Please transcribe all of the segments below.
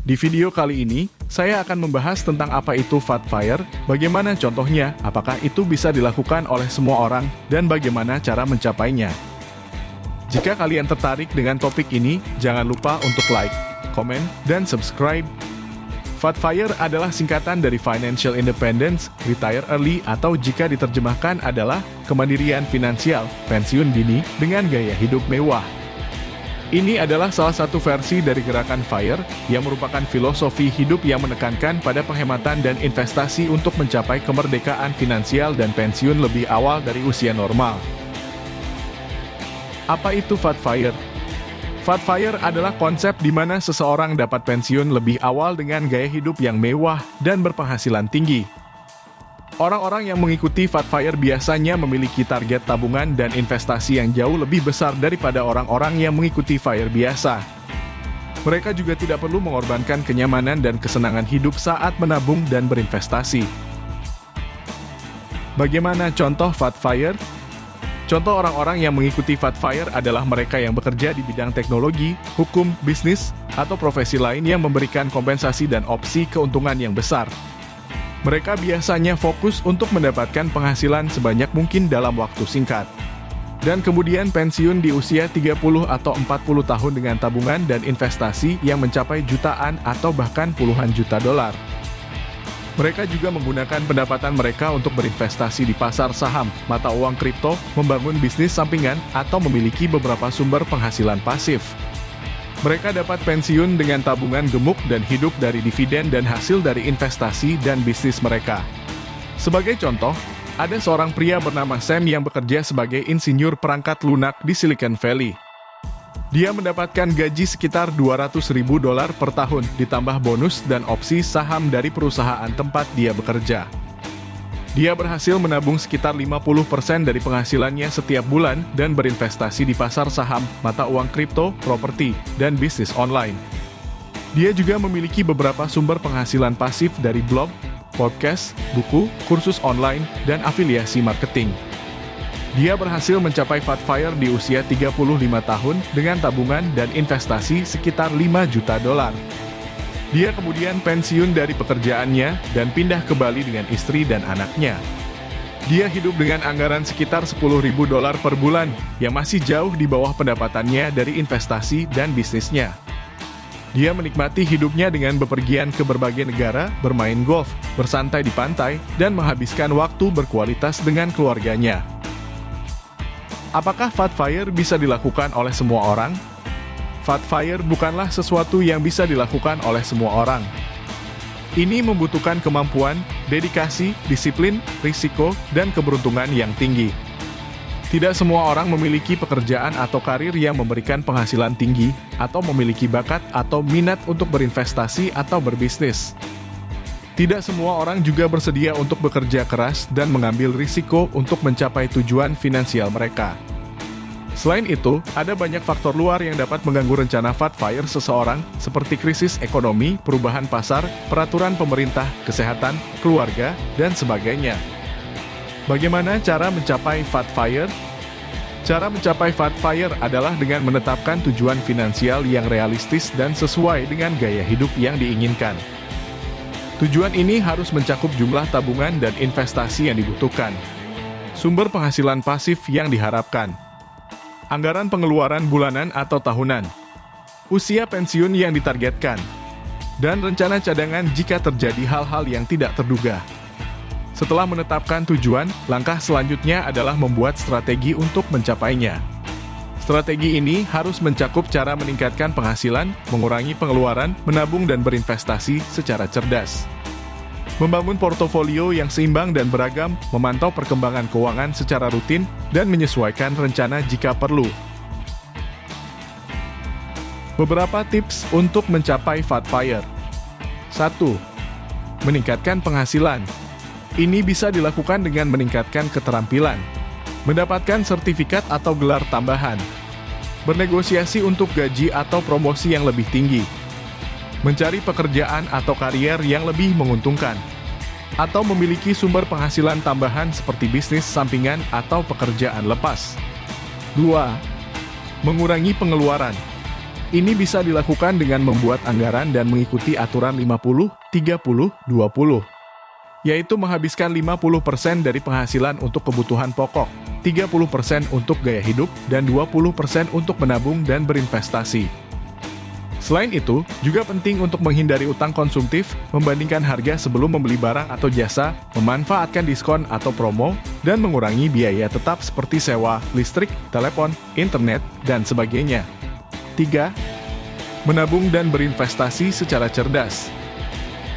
Di video kali ini, saya akan membahas tentang apa itu Fat FIRE, bagaimana contohnya, apakah itu bisa dilakukan oleh semua orang, dan bagaimana cara mencapainya. Jika kalian tertarik dengan topik ini, jangan lupa untuk like, komen, dan subscribe. Fat FIRE adalah singkatan dari Financial Independence, Retire Early, atau jika diterjemahkan adalah kemandirian finansial, pensiun dini, dengan gaya hidup mewah. Ini adalah salah satu versi dari gerakan FIRE, yang merupakan filosofi hidup yang menekankan pada penghematan dan investasi untuk mencapai kemerdekaan finansial dan pensiun lebih awal dari usia normal. Apa itu Fat FIRE? Fat FIRE adalah konsep di mana seseorang dapat pensiun lebih awal dengan gaya hidup yang mewah dan berpenghasilan tinggi. Orang-orang yang mengikuti Fat FIRE biasanya memiliki target tabungan dan investasi yang jauh lebih besar daripada orang-orang yang mengikuti FIRE biasa. Mereka juga tidak perlu mengorbankan kenyamanan dan kesenangan hidup saat menabung dan berinvestasi. Bagaimana contoh Fat FIRE? Contoh orang-orang yang mengikuti Fat FIRE adalah mereka yang bekerja di bidang teknologi, hukum, bisnis, atau profesi lain yang memberikan kompensasi dan opsi keuntungan yang besar. Mereka biasanya fokus untuk mendapatkan penghasilan sebanyak mungkin dalam waktu singkat. Dan kemudian pensiun di usia 30 atau 40 tahun dengan tabungan dan investasi yang mencapai jutaan atau bahkan puluhan juta dolar. Mereka juga menggunakan pendapatan mereka untuk berinvestasi di pasar saham, mata uang kripto, membangun bisnis sampingan, atau memiliki beberapa sumber penghasilan pasif. Mereka dapat pensiun dengan tabungan gemuk dan hidup dari dividen dan hasil dari investasi dan bisnis mereka. Sebagai contoh, ada seorang pria bernama Sam yang bekerja sebagai insinyur perangkat lunak di Silicon Valley. Dia mendapatkan gaji sekitar $200.000 per tahun, ditambah bonus dan opsi saham dari perusahaan tempat dia bekerja. Dia berhasil menabung sekitar 50% dari penghasilannya setiap bulan dan berinvestasi di pasar saham, mata uang kripto, properti, dan bisnis online. Dia juga memiliki beberapa sumber penghasilan pasif dari blog, podcast, buku, kursus online, dan afiliasi marketing. Dia berhasil mencapai Fat FIRE di usia 35 tahun dengan tabungan dan investasi sekitar $5 juta. Dia kemudian pensiun dari pekerjaannya dan pindah ke Bali dengan istri dan anaknya. Dia hidup dengan anggaran sekitar $10.000 per bulan, yang masih jauh di bawah pendapatannya dari investasi dan bisnisnya. Dia menikmati hidupnya dengan bepergian ke berbagai negara, bermain golf, bersantai di pantai, dan menghabiskan waktu berkualitas dengan keluarganya. Apakah Fat FIRE bisa dilakukan oleh semua orang? Fat FIRE bukanlah sesuatu yang bisa dilakukan oleh semua orang. Ini membutuhkan kemampuan, dedikasi, disiplin, risiko, dan keberuntungan yang tinggi. Tidak semua orang memiliki pekerjaan atau karir yang memberikan penghasilan tinggi, atau memiliki bakat atau minat untuk berinvestasi atau berbisnis. Tidak semua orang juga bersedia untuk bekerja keras dan mengambil risiko untuk mencapai tujuan finansial mereka. Selain itu, ada banyak faktor luar yang dapat mengganggu rencana Fat FIRE seseorang, seperti krisis ekonomi, perubahan pasar, peraturan pemerintah, kesehatan, keluarga, dan sebagainya. Bagaimana cara mencapai Fat FIRE? Cara mencapai Fat FIRE adalah dengan menetapkan tujuan finansial yang realistis dan sesuai dengan gaya hidup yang diinginkan. Tujuan ini harus mencakup jumlah tabungan dan investasi yang dibutuhkan, sumber penghasilan pasif yang diharapkan, anggaran pengeluaran bulanan atau tahunan, usia pensiun yang ditargetkan, dan rencana cadangan jika terjadi hal-hal yang tidak terduga. Setelah menetapkan tujuan, langkah selanjutnya adalah membuat strategi untuk mencapainya. Strategi ini harus mencakup cara meningkatkan penghasilan, mengurangi pengeluaran, menabung dan berinvestasi secara cerdas. Membangun portofolio yang seimbang dan beragam, memantau perkembangan keuangan secara rutin, dan menyesuaikan rencana jika perlu. Beberapa tips untuk mencapai Fat FIRE. 1. Meningkatkan penghasilan. Ini bisa dilakukan dengan meningkatkan keterampilan, mendapatkan sertifikat atau gelar tambahan, bernegosiasi untuk gaji atau promosi yang lebih tinggi, mencari pekerjaan atau karier yang lebih menguntungkan, atau memiliki sumber penghasilan tambahan seperti bisnis sampingan atau pekerjaan lepas. 2. Mengurangi pengeluaran. Ini bisa dilakukan dengan membuat anggaran dan mengikuti aturan 50-30-20, yaitu menghabiskan 50% dari penghasilan untuk kebutuhan pokok, 30% untuk gaya hidup, dan 20% untuk menabung dan berinvestasi. Selain itu, juga penting untuk menghindari utang konsumtif, membandingkan harga sebelum membeli barang atau jasa, memanfaatkan diskon atau promo, dan mengurangi biaya tetap seperti sewa, listrik, telepon, internet, dan sebagainya. 3. Menabung dan berinvestasi secara cerdas.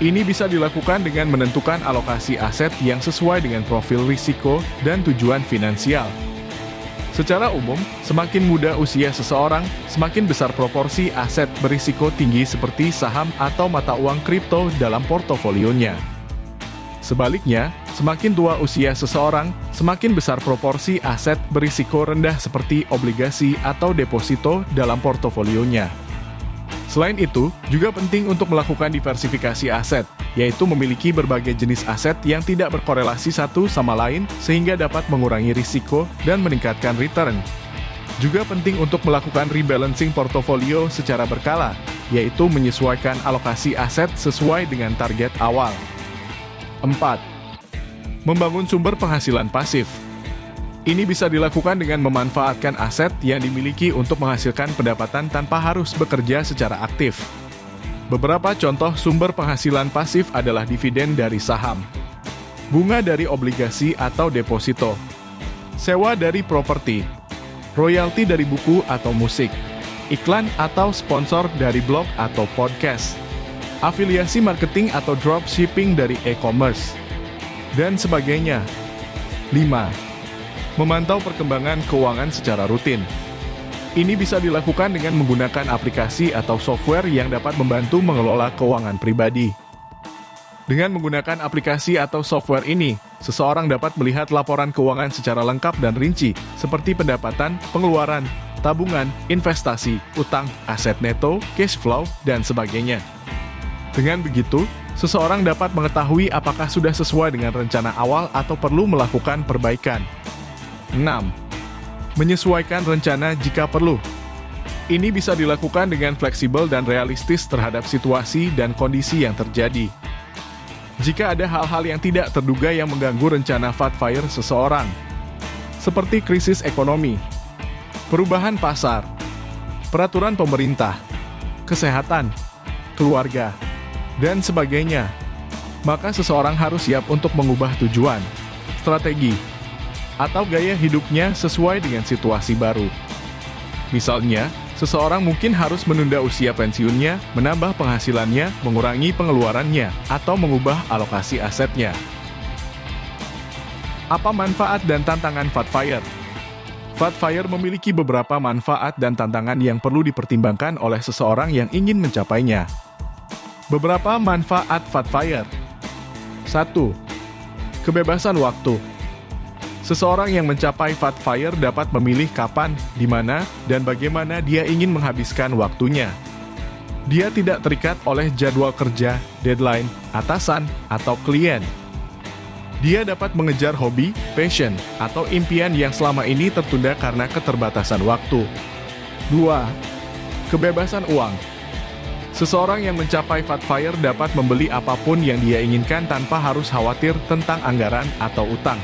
Ini bisa dilakukan dengan menentukan alokasi aset yang sesuai dengan profil risiko dan tujuan finansial. Secara umum, semakin muda usia seseorang, semakin besar proporsi aset berisiko tinggi seperti saham atau mata uang kripto dalam portofolionya. Sebaliknya, semakin tua usia seseorang, semakin besar proporsi aset berisiko rendah seperti obligasi atau deposito dalam portofolionya. Selain itu, juga penting untuk melakukan diversifikasi aset, yaitu memiliki berbagai jenis aset yang tidak berkorelasi satu sama lain sehingga dapat mengurangi risiko dan meningkatkan return. Juga penting untuk melakukan rebalancing portofolio secara berkala, yaitu menyesuaikan alokasi aset sesuai dengan target awal. 4. Membangun sumber penghasilan pasif. Ini bisa dilakukan dengan memanfaatkan aset yang dimiliki untuk menghasilkan pendapatan tanpa harus bekerja secara aktif. Beberapa contoh sumber penghasilan pasif adalah dividen dari saham, bunga dari obligasi atau deposito, sewa dari properti, royalti dari buku atau musik, iklan atau sponsor dari blog atau podcast, afiliasi marketing atau dropshipping dari e-commerce, dan sebagainya. 5. Memantau perkembangan keuangan secara rutin. Ini bisa dilakukan dengan menggunakan aplikasi atau software yang dapat membantu mengelola keuangan pribadi. Dengan menggunakan aplikasi atau software ini, seseorang dapat melihat laporan keuangan secara lengkap dan rinci, seperti pendapatan, pengeluaran, tabungan, investasi, utang, aset neto, cash flow, dan sebagainya. Dengan begitu, seseorang dapat mengetahui apakah sudah sesuai dengan rencana awal atau perlu melakukan perbaikan. 6. Menyesuaikan rencana jika perlu. Ini bisa dilakukan dengan fleksibel dan realistis terhadap situasi dan kondisi yang terjadi. Jika ada hal-hal yang tidak terduga yang mengganggu rencana fire seseorang, seperti krisis ekonomi, perubahan pasar, peraturan pemerintah, kesehatan, keluarga, dan sebagainya, maka seseorang harus siap untuk mengubah tujuan, strategi, atau gaya hidupnya sesuai dengan situasi baru. Misalnya, seseorang mungkin harus menunda usia pensiunnya, menambah penghasilannya, mengurangi pengeluarannya, atau mengubah alokasi asetnya. Apa manfaat dan tantangan fire? Fire memiliki beberapa manfaat dan tantangan yang perlu dipertimbangkan oleh seseorang yang ingin mencapainya. Beberapa manfaat fire. 1. Kebebasan waktu. Seseorang yang mencapai fire dapat memilih kapan, di mana, dan bagaimana dia ingin menghabiskan waktunya. Dia tidak terikat oleh jadwal kerja, deadline, atasan, atau klien. Dia dapat mengejar hobi, passion, atau impian yang selama ini tertunda karena keterbatasan waktu. 2. Kebebasan uang. Seseorang yang mencapai fire dapat membeli apapun yang dia inginkan tanpa harus khawatir tentang anggaran atau utang.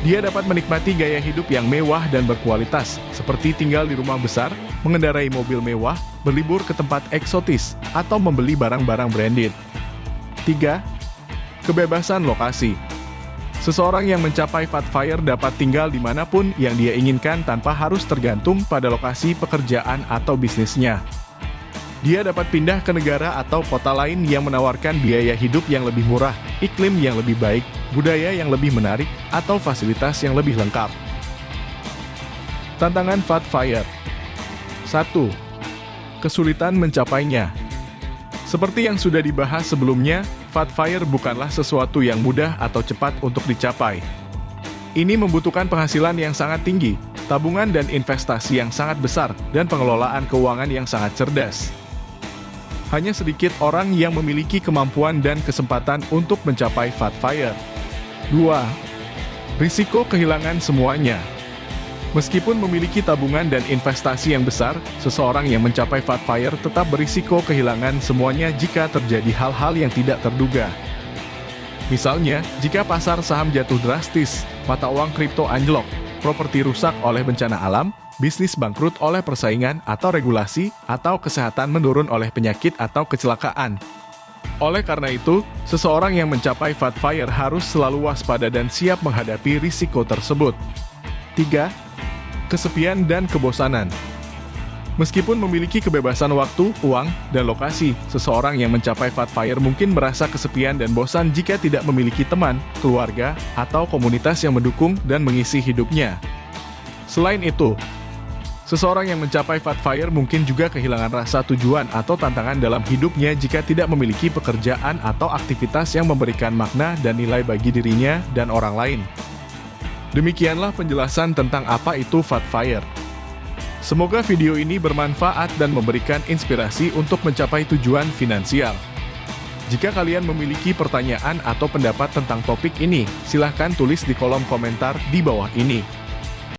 Dia dapat menikmati gaya hidup yang mewah dan berkualitas, seperti tinggal di rumah besar, mengendarai mobil mewah, berlibur ke tempat eksotis, atau membeli barang-barang branded. 3. Kebebasan lokasi. Seseorang yang mencapai fire dapat tinggal dimanapun yang dia inginkan tanpa harus tergantung pada lokasi pekerjaan atau bisnisnya. Dia dapat pindah ke negara atau kota lain yang menawarkan biaya hidup yang lebih murah, iklim yang lebih baik, budaya yang lebih menarik, atau fasilitas yang lebih lengkap. Tantangan fire. 1. Kesulitan mencapainya. Seperti yang sudah dibahas sebelumnya, fire bukanlah sesuatu yang mudah atau cepat untuk dicapai. Ini membutuhkan penghasilan yang sangat tinggi, tabungan dan investasi yang sangat besar, dan pengelolaan keuangan yang sangat cerdas. Hanya sedikit orang yang memiliki kemampuan dan kesempatan untuk mencapai fire. 2. Risiko kehilangan semuanya. Meskipun memiliki tabungan dan investasi yang besar, seseorang yang mencapai fat FIRE tetap berisiko kehilangan semuanya jika terjadi hal-hal yang tidak terduga. Misalnya, jika pasar saham jatuh drastis, mata uang kripto anjlok, properti rusak oleh bencana alam, bisnis bangkrut oleh persaingan atau regulasi, atau kesehatan menurun oleh penyakit atau kecelakaan. Oleh karena itu, seseorang yang mencapai fat FIRE harus selalu waspada dan siap menghadapi risiko tersebut. 3. Kesepian dan kebosanan. Meskipun memiliki kebebasan waktu, uang, dan lokasi, seseorang yang mencapai fat FIRE mungkin merasa kesepian dan bosan jika tidak memiliki teman, keluarga, atau komunitas yang mendukung dan mengisi hidupnya. Selain itu, seseorang yang mencapai fat FIRE mungkin juga kehilangan rasa tujuan atau tantangan dalam hidupnya jika tidak memiliki pekerjaan atau aktivitas yang memberikan makna dan nilai bagi dirinya dan orang lain. Demikianlah penjelasan tentang apa itu fat FIRE. Semoga video ini bermanfaat dan memberikan inspirasi untuk mencapai tujuan finansial. Jika kalian memiliki pertanyaan atau pendapat tentang topik ini, silahkan tulis di kolom komentar di bawah ini.